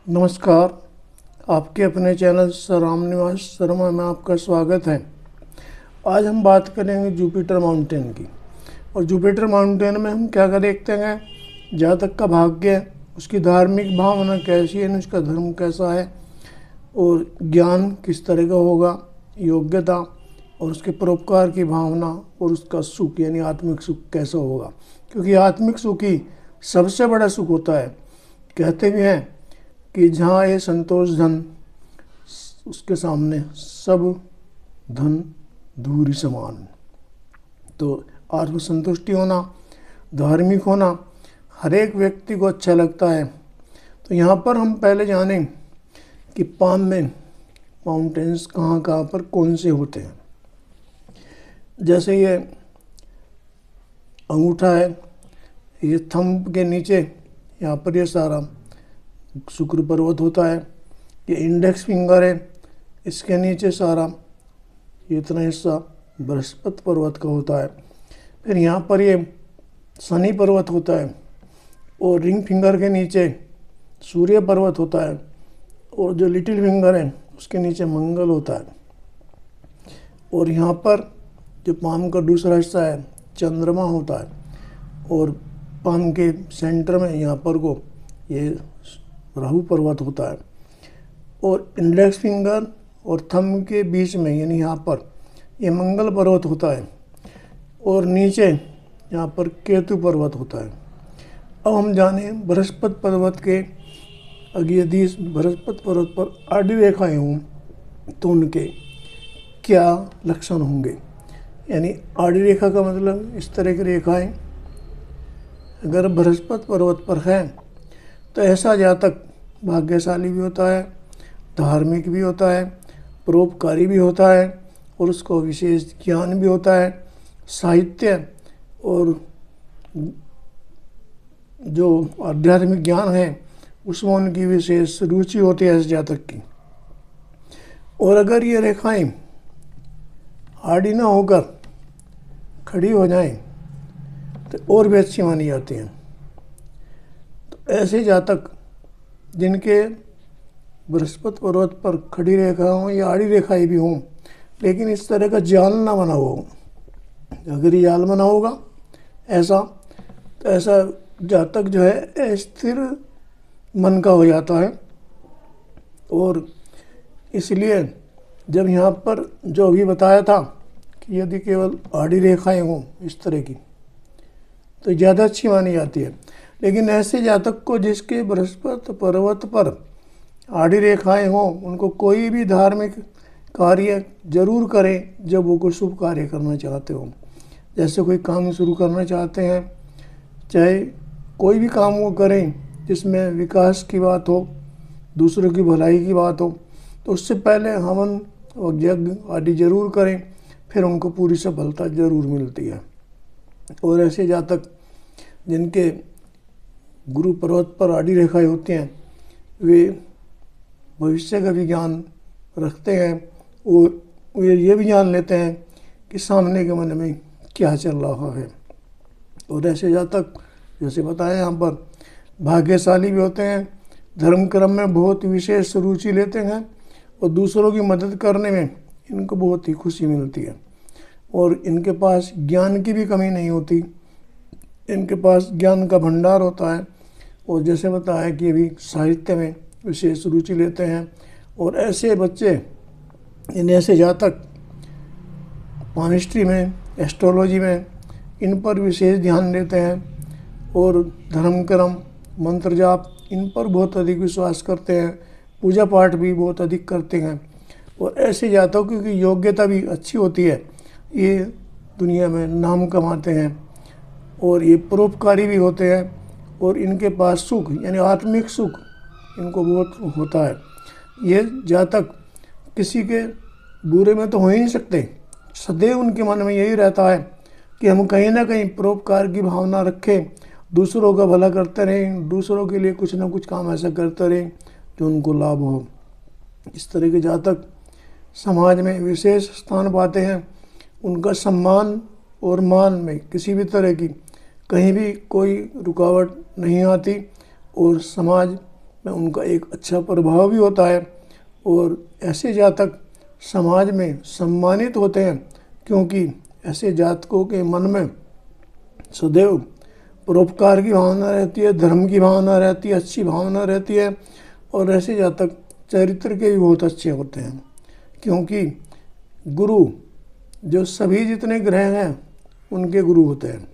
नमस्कार। आपके अपने चैनल राम निवास शर्मा में आपका स्वागत है। आज हम बात करेंगे जुपिटर माउंटेन की। और जुपिटर माउंटेन में हम क्या क्या देखते हैं, जातक का भाग्य, उसकी धार्मिक भावना कैसी है, उसका धर्म कैसा है, और ज्ञान किस तरह का होगा, योग्यता, और उसके परोपकार की भावना, और उसका सुख यानी आत्मिक सुख कैसा होगा। क्योंकि आत्मिक सुख ही सबसे बड़ा सुख होता है। कहते भी हैं कि जहाँ ये संतोष धन, उसके सामने सब धन धूरी समान। तो आत्मसंतुष्टि होना, धार्मिक होना हर एक व्यक्ति को अच्छा लगता है। तो यहाँ पर हम पहले जानें कि पाम में माउंटेन्स कहाँ कहाँ पर कौन से होते हैं। जैसे ये अंगूठा है, ये थंब के नीचे यहाँ पर ये सारा शुक्र पर्वत होता है। ये इंडेक्स फिंगर है, इसके नीचे सारा ये इतना हिस्सा बृहस्पति पर्वत का होता है। फिर यहाँ पर ये शनि पर्वत होता है, और रिंग फिंगर के नीचे सूर्य पर्वत होता है, और जो लिटिल फिंगर है उसके नीचे मंगल होता है। और यहाँ पर जो पाम का दूसरा हिस्सा है चंद्रमा होता है, और पाम के सेंटर में यहाँ पर को ये राहु पर्वत होता है। और इंडेक्स फिंगर और थंब के बीच में यानी यहाँ पर ये मंगल पर्वत होता है, और नीचे यहाँ पर केतु पर्वत होता है। अब हम जाने बृहस्पति पर्वत के, अगर यदि इस बृहस्पति पर्वत पर आड़ी रेखाएं हों तो उनके क्या लक्षण होंगे। यानी आड़ी रेखा का मतलब इस तरह की रेखाएं अगर बृहस्पति पर्वत पर है तो ऐसा जातक भाग्यशाली भी होता है, धार्मिक भी होता है, परोपकारी भी होता है, और उसको विशेष ज्ञान भी होता है। साहित्य और जो आध्यात्मिक ज्ञान है उसमें उनकी विशेष रुचि होती है इस जातक की। और अगर ये रेखाएं आड़ी ना होकर खड़ी हो जाएं तो और भी अच्छी मानी जाती हैं। तो ऐसे जातक जिनके बृहस्पति पर्वत पर खड़ी रेखा हों या आड़ी रेखाएं भी हों, लेकिन इस तरह का जाल ना बना हो। अगर ये जाल बना होगा ऐसा, तो ऐसा जातक जो है स्थिर मन का हो जाता है। और इसलिए जब यहाँ पर जो अभी बताया था कि यदि केवल आड़ी रेखाएं हों इस तरह की तो ज़्यादा अच्छी मानी जाती है। लेकिन ऐसे जातक को जिसके बृहस्पति पर्वत पर आड़ी रेखाएं हों, उनको कोई भी धार्मिक कार्य जरूर करें जब वो कोई शुभ कार्य करना चाहते हो। जैसे कोई काम शुरू करना चाहते हैं, चाहे कोई भी काम वो करें जिसमें विकास की बात हो, दूसरों की भलाई की बात हो, तो उससे पहले हवन और यज्ञ आदि जरूर करें, फिर उनको पूरी सफलता जरूर मिलती है। और ऐसे जातक जिनके गुरु पर्वत पर आड़ी रेखाएं होती हैं, वे भविष्य का भी ज्ञान रखते हैं, और वे ये भी जान लेते हैं कि सामने के मन में क्या चल रहा है। और ऐसे जातक जैसे बताया यहाँ पर भाग्यशाली भी होते हैं, धर्म कर्म में बहुत विशेष रुचि लेते हैं, और दूसरों की मदद करने में इनको बहुत ही खुशी मिलती है। और इनके पास ज्ञान की भी कमी नहीं होती, इनके पास ज्ञान का भंडार होता है। और जैसे बताया कि अभी साहित्य में विशेष रुचि लेते हैं। और ऐसे बच्चे, इन ऐसे जातक पामिस्ट्री में, एस्ट्रोलॉजी में इन पर विशेष ध्यान देते हैं, और धर्म कर्म, मंत्र जाप इन पर बहुत अधिक विश्वास करते हैं, पूजा पाठ भी बहुत अधिक करते हैं। और ऐसे जातकों की योग्यता भी अच्छी होती है, ये दुनिया में नाम कमाते हैं, और ये परोपकारी भी होते हैं। और इनके पास सुख यानी आत्मिक सुख इनको बहुत होता है। ये जातक किसी के बुरे में तो हो ही नहीं सकते, सदैव उनके मन में यही रहता है कि हम कहीं ना कहीं परोपकार की भावना रखें, दूसरों का भला करते रहें, दूसरों के लिए कुछ ना कुछ काम ऐसा करते रहें जो उनको लाभ हो। इस तरह के जातक समाज में विशेष स्थान पाते हैं। उनका सम्मान और मान में किसी भी तरह की कहीं भी कोई रुकावट नहीं आती, और समाज में उनका एक अच्छा प्रभाव भी होता है और ऐसे जातक समाज में सम्मानित होते हैं, क्योंकि ऐसे जातकों के मन में सदैव परोपकार की भावना रहती है, धर्म की भावना रहती है, अच्छी भावना रहती है। और ऐसे जातक चरित्र के भी बहुत अच्छे होते हैं, क्योंकि गुरु जो सभी जितने ग्रह हैं उनके गुरु होते हैं।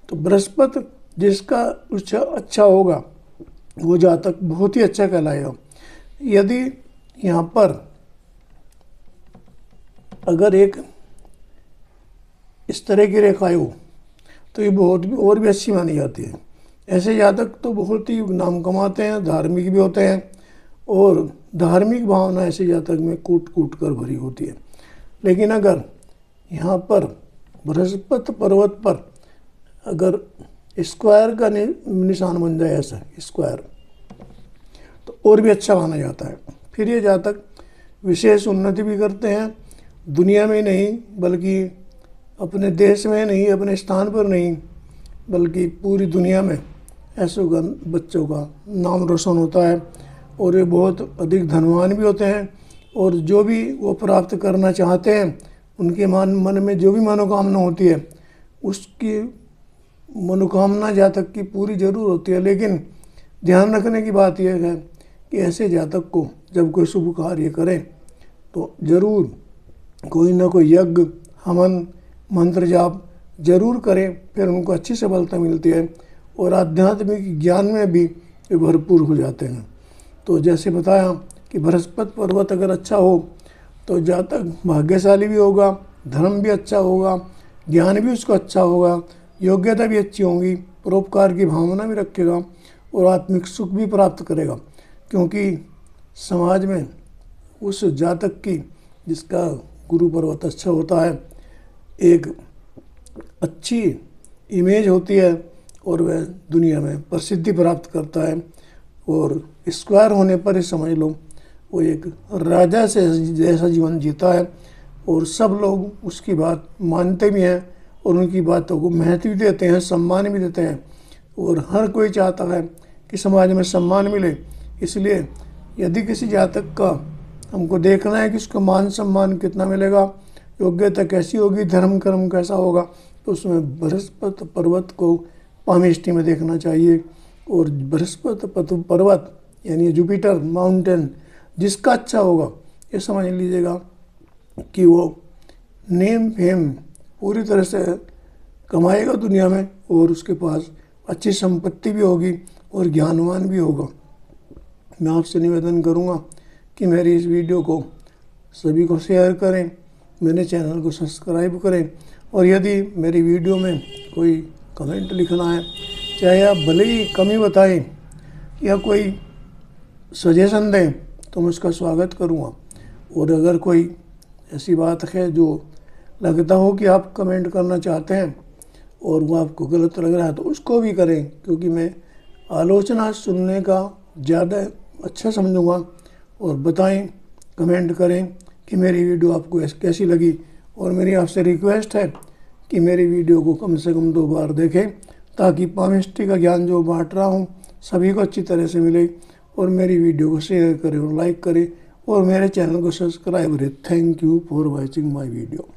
तो बृहस्पति जिसका अच्छा होगा वो जातक बहुत ही अच्छा कहलाएगा। यदि यहाँ पर अगर एक इस तरह की रेखाएं हो तो ये बहुत भी और भी अच्छी मानी जाती है। ऐसे जातक तो बहुत ही नाम कमाते हैं, धार्मिक भी होते हैं और धार्मिक भावना ऐसे जातक में कूट कूट कर भरी होती है। लेकिन अगर यहाँ पर बृहस्पति पर्वत पर अगर स्क्वायर का निशान बन जाए, ऐसा स्क्वायर, तो और भी अच्छा माना जाता है। फिर ये जातक विशेष उन्नति भी करते हैं, दुनिया में नहीं बल्कि अपने देश में नहीं, अपने स्थान पर नहीं बल्कि पूरी दुनिया में ऐसे बच्चों का नाम रोशन होता है और ये बहुत अधिक धनवान भी होते हैं। और जो भी वो प्राप्त करना चाहते हैं, उनके मन में जो भी मनोकामना होती है उसकी मनोकामना जातक की पूरी जरूर होती है। लेकिन ध्यान रखने की बात यह है कि ऐसे जातक को जब कोई शुभ कार्य करें तो जरूर कोई ना कोई यज्ञ, हवन, मंत्र जाप जरूर करें, फिर उनको अच्छी सफलता मिलती है और आध्यात्मिक ज्ञान में भी वे भरपूर हो जाते हैं। तो जैसे बताया कि बृहस्पति पर्वत अगर अच्छा हो तो जातक भाग्यशाली भी होगा, धर्म भी अच्छा होगा, ज्ञान भी उसको अच्छा होगा, योग्यता भी अच्छी होगी, परोपकार की भावना भी रखेगा और आत्मिक सुख भी प्राप्त करेगा। क्योंकि समाज में उस जातक की जिसका गुरु पर्वत अच्छा होता है एक अच्छी इमेज होती है और वह दुनिया में प्रसिद्धि प्राप्त करता है। और स्क्वायर होने पर ही समझ लो वो एक राजा से जैसा जीवन जीता है और सब लोग उसकी बात मानते भी हैं और उनकी बातों को महत्व भी देते हैं, सम्मान भी देते हैं। और हर कोई चाहता है कि समाज में सम्मान मिले। इसलिए यदि किसी जातक का हमको देखना है कि उसको मान सम्मान कितना मिलेगा, योग्यता कैसी होगी, धर्म कर्म कैसा होगा, तो उसमें बृहस्पति पर्वत को पामिष्टी में देखना चाहिए। और बृहस्पति पर्वत यानी जुपिटर माउंटेन जिसका अच्छा होगा, ये समझ लीजिएगा कि वो नेम फेम पूरी तरह से कमाएगा दुनिया में और उसके पास अच्छी संपत्ति भी होगी और ज्ञानवान भी होगा। मैं आपसे निवेदन करूंगा कि मेरी इस वीडियो को सभी को शेयर करें, मेरे चैनल को सब्सक्राइब करें और यदि मेरी वीडियो में कोई कमेंट लिखना है, चाहे आप भले ही कमी बताएं या कोई सजेशन दें, तो मैं उसका स्वागत करूंगा। और अगर कोई ऐसी बात है जो लगता हो कि आप कमेंट करना चाहते हैं और वो आपको गलत लग रहा है तो उसको भी करें, क्योंकि मैं आलोचना सुनने का ज़्यादा अच्छा समझूंगा। और बताएं, कमेंट करें कि मेरी वीडियो आपको कैसी लगी। और मेरी आपसे रिक्वेस्ट है कि मेरी वीडियो को कम से कम 2 बार देखें, ताकि पामिस्ट्री का ज्ञान जो बांट रहा हूँ सभी को अच्छी तरह से मिले। और मेरी वीडियो को शेयर करें और लाइक करें और मेरे चैनल को सब्सक्राइब करें। Thank you for watching my video.